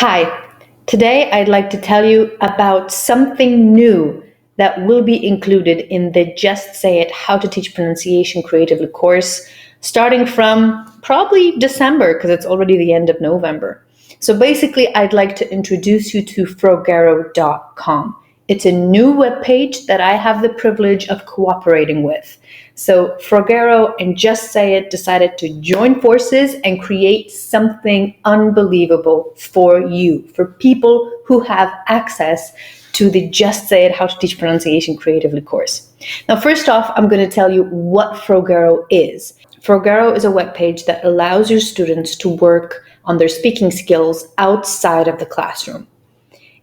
Hi, today I'd like to tell you about something new that will be included in the Just Say It How to Teach Pronunciation Creatively course starting from probably December because it's already the end of November. So basically, I'd like to introduce you to Frogero.com. It's a new webpage that I have the privilege of cooperating with. So Frogero and Just Say It decided to join forces and create something unbelievable for you, for people who have access to the Just Say It How to Teach Pronunciation Creatively course. Now, first off, I'm going to tell you what Frogero is. Frogero is a webpage that allows your students to work on their speaking skills outside of the classroom.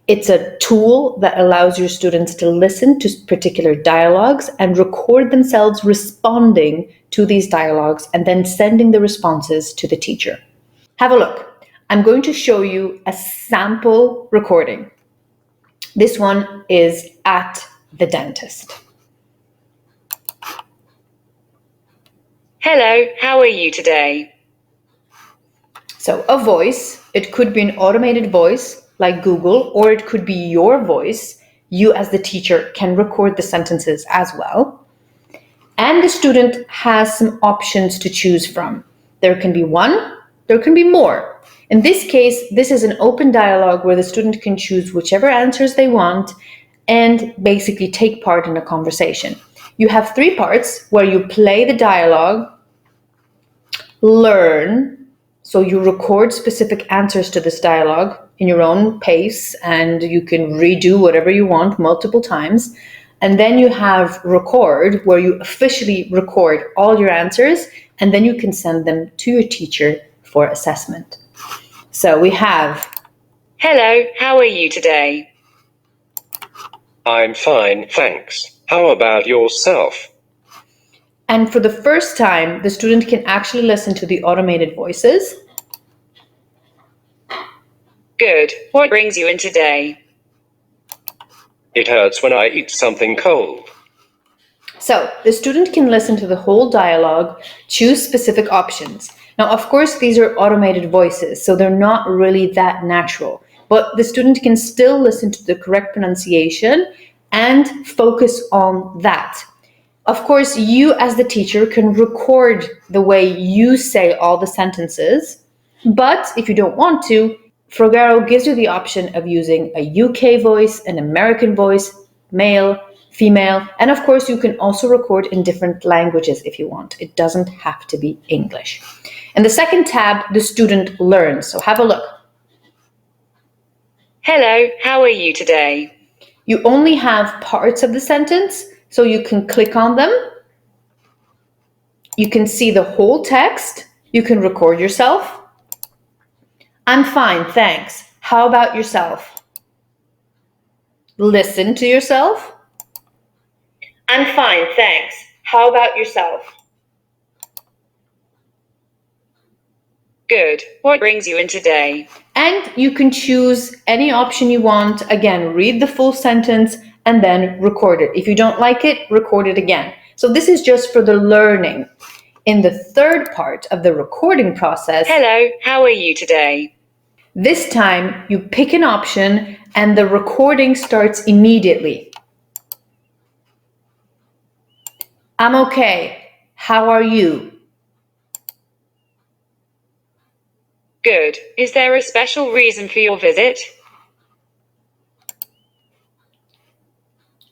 It's a tool that allows your students to listen to particular dialogues and record themselves responding to these dialogues and then sending the responses to the teacher. Have a look. I'm going to show you a sample recording. This one is at the dentist. Hello, how are you today? So a voice, it could be an automated voice like Google, or it could be your voice. You as the teacher can record the sentences as well. And the student has some options to choose from. There can be one, there can be more. In this case, this is an open dialogue where the student can choose whichever answers they want and basically take part in a conversation. You have three parts where you play the dialogue, learn, so you record specific answers to this dialogue in your own pace and you can redo whatever you want multiple times. And then you have record, where you officially record all your answers and then you can send them to your teacher for assessment. So we have, Hello, how are you today? I'm fine, thanks. How about yourself? and for the first time, the student can actually listen to the automated voices. Good. What brings you in today? It hurts when I eat something cold. So the student can listen to the whole dialogue, choose specific options. Now, of course, these are automated voices, so they're not really that natural, but the student can still listen to the correct pronunciation and focus on that. Of course, you as the teacher can record the way you say all the sentences, but if you don't want to, Frogero gives you the option of using a UK voice, an American voice, male, female, and of course you can also record in different languages if you want. It doesn't have to be English. In the second tab, the student learns, so have a look. Hello, how are you today? You only have parts of the sentence, so you can click on them. You can see the whole text. You can record yourself. I'm fine, thanks. How about yourself? Listen to yourself. I'm fine, thanks. How about yourself? Good. What brings you in today? And you can choose any option you want. Again, read the full sentence and then record it. If you don't like it, record it again. So this is just for the learning. In the third part of the recording process, Hello, how are you today? this time you pick an option and the recording starts immediately. I'm okay. How are you? Good. Is there a special reason for your visit?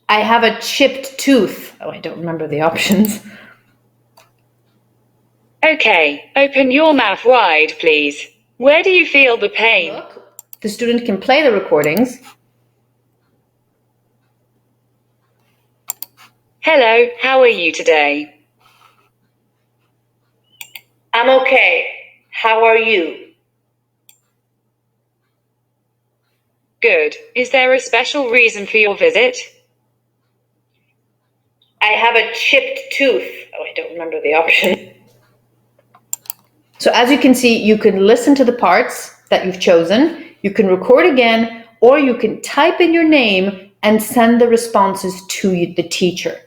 I have a chipped tooth. Oh, I don't remember the options. Okay, open your mouth wide, please. Where do you feel the pain? Look, the student can play the recordings. Hello, how are you today? I'm okay. How are you? Good. Is there a special reason for your visit? I have a chipped tooth. Oh, I don't remember the option. So as you can see, you can listen to the parts that you've chosen, you can record again, or you can type in your name and send the responses to the teacher.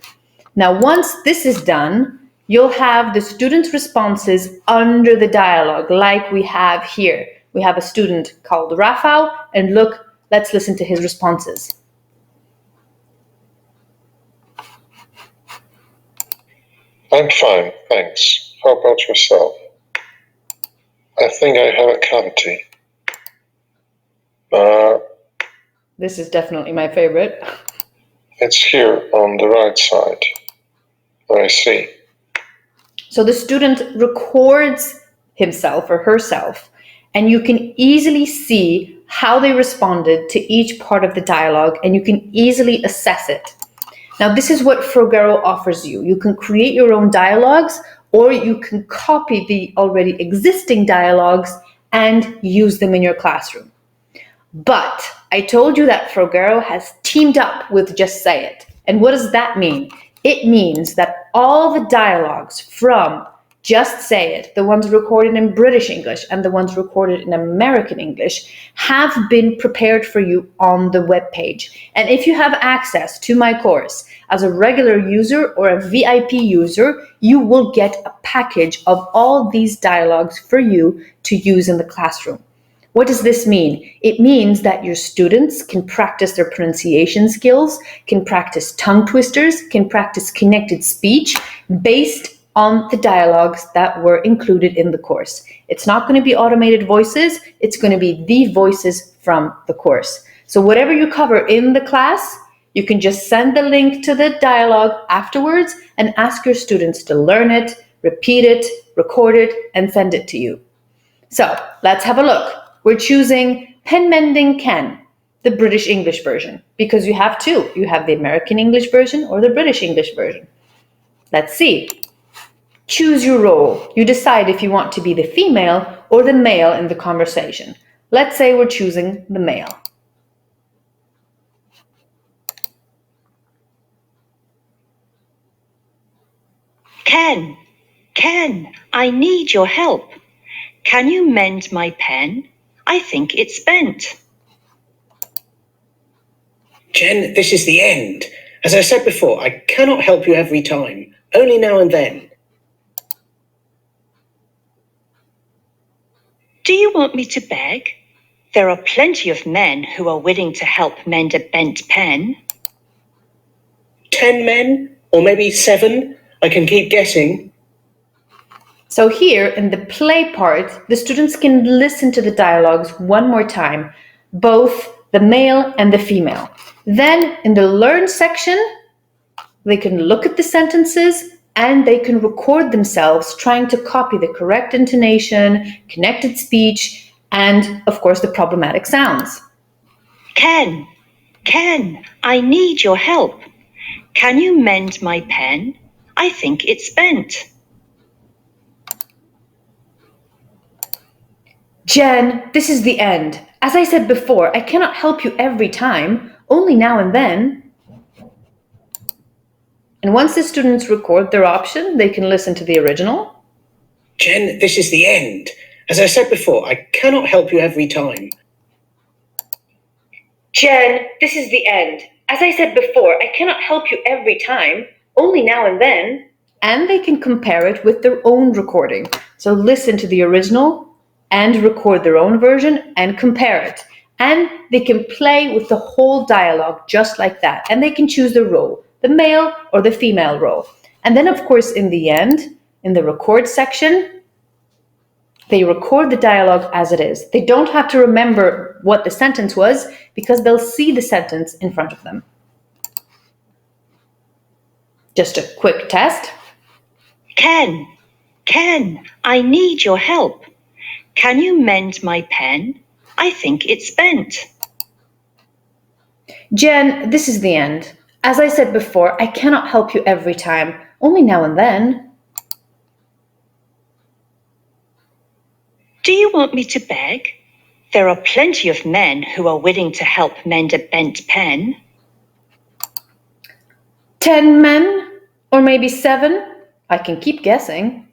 Now, once this is done, you'll have the students' responses under the dialogue like we have here. We have a student called Rafał, and look, let's listen to his responses. I'm fine, thanks. How about yourself? I think I have a cavity. This is definitely my favorite. It's here on the right side. I see. So the student records himself or herself, and you can easily see how they responded to each part of the dialogue, and you can easily assess it. Now, this is what Frogero offers you. You can create your own dialogues, or you can copy the already existing dialogues and use them in your classroom. But I told you that Frogero has teamed up with Just Say It. And what does that mean? It means that all the dialogues from Just Say It, the ones recorded in British English and the ones recorded in American English, have been prepared for you on the web page. And if you have access to my course as a regular user or a VIP user, you will get a package of all these dialogues for you to use in the classroom. What does this mean? It means that your students can practice their pronunciation skills, can practice tongue twisters, can practice connected speech based on the dialogues that were included in the course. It's not going to be automated voices, it's going to be the voices from the course. So whatever you cover in the class, you can just send the link to the dialogue afterwards and ask your students to learn it, repeat it, record it, and send it to you. So let's have a look. We're choosing Pen Mending Ken, the British English version, because you have two. You have the American English version or the British English version. Let's see. Choose your role. You decide if you want to be the female or the male in the conversation. Let's say we're choosing the male. Ken, I need your help. Can you mend my pen? I think it's bent. Jen, this is the end. As I said before, I cannot help you every time, only now and then. Do you want me to beg? There are plenty of men who are willing to help mend a bent pen. 10 men? Or maybe 7? I can keep guessing. So here in the play part, the students can listen to the dialogues one more time, both the male and the female. Then in the learn section, they can look at the sentences and they can record themselves trying to copy the correct intonation, connected speech, and of course the problematic sounds. Ken, I need your help. Can you mend my pen? I think it's bent. Jen, this is the end. As I said before, I cannot help you every time, only now and then. And once the students record their option, they can listen to the original. Jen, this is the end. As I said before, I cannot help you every time. Jen, this is the end. As I said before, I cannot help you every time, only now and then. And they can compare it with their own recording. So listen to the original and record their own version and compare it. And they can play with the whole dialogue just like that. And they can choose the role, the male or the female role. And then, of course, in the end, in the record section, they record the dialogue as it is. They don't have to remember what the sentence was because they'll see the sentence in front of them. Just a quick test. Ken, I need your help. Can you mend my pen? I think it's bent. Jen, this is the end. As I said before, I cannot help you every time, only now and then. Do you want me to beg? There are plenty of men who are willing to help mend a bent pen. 10 men, or maybe 7. I can keep guessing.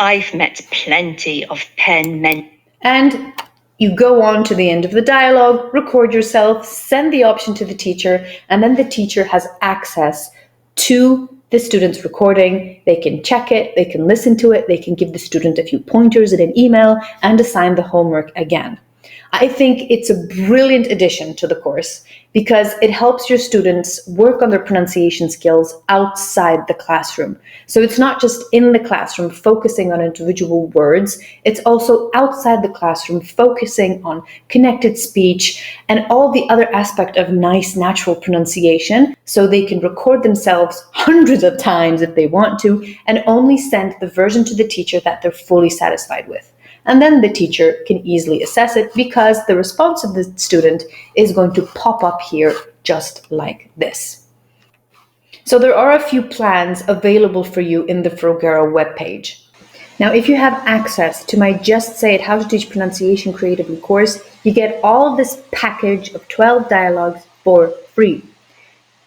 I've met plenty of pen men. And you go on to the end of the dialogue, record yourself, send the option to the teacher, and then the teacher has access to the student's recording, they can check it, they can listen to it, they can give the student a few pointers in an email and assign the homework again. I think it's a brilliant addition to the course because it helps your students work on their pronunciation skills outside the classroom. So it's not just in the classroom focusing on individual words, it's also outside the classroom focusing on connected speech and all the other aspect of nice natural pronunciation, so they can record themselves hundreds of times if they want to and only send the version to the teacher that they're fully satisfied with. And then the teacher can easily assess it because the response of the student is going to pop up here just like this. So there are a few plans available for you in the Frogero webpage. Now, if you have access to my Just Say It How to Teach Pronunciation Creatively course, you get all of this package of 12 dialogues for free.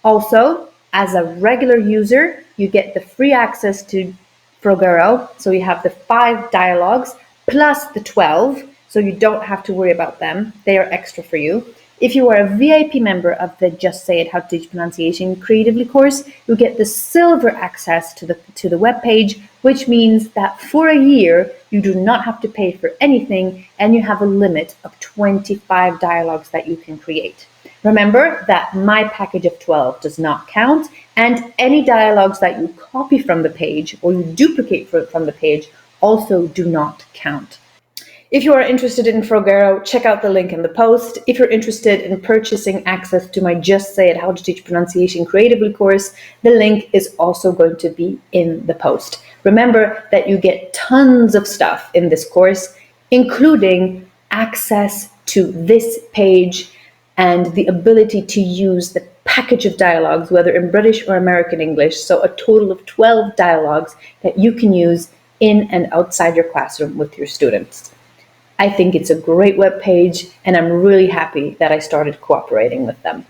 Also, as a regular user, you get the free access to Frogero. So you have the 5 dialogues plus the 12, so you don't have to worry about them. They are extra for you. If you are a VIP member of the Just Say It How to Teach Pronunciation Creatively course, you'll get the silver access to the webpage, which means that for a year, you do not have to pay for anything and you have a limit of 25 dialogues that you can create. Remember that my package of 12 does not count, and any dialogues that you copy from the page or you duplicate from the page also do not count. If you are interested in Frogero, check out the link in the post. If you're interested in purchasing access to my Just Say It How to Teach Pronunciation Creatively course, the link is also going to be in the post. Remember that you get tons of stuff in this course, including access to this page and the ability to use the package of dialogues, whether in British or American English, so a total of 12 dialogues that you can use in and outside your classroom with your students. I think it's a great web page, and I'm really happy that I started cooperating with them.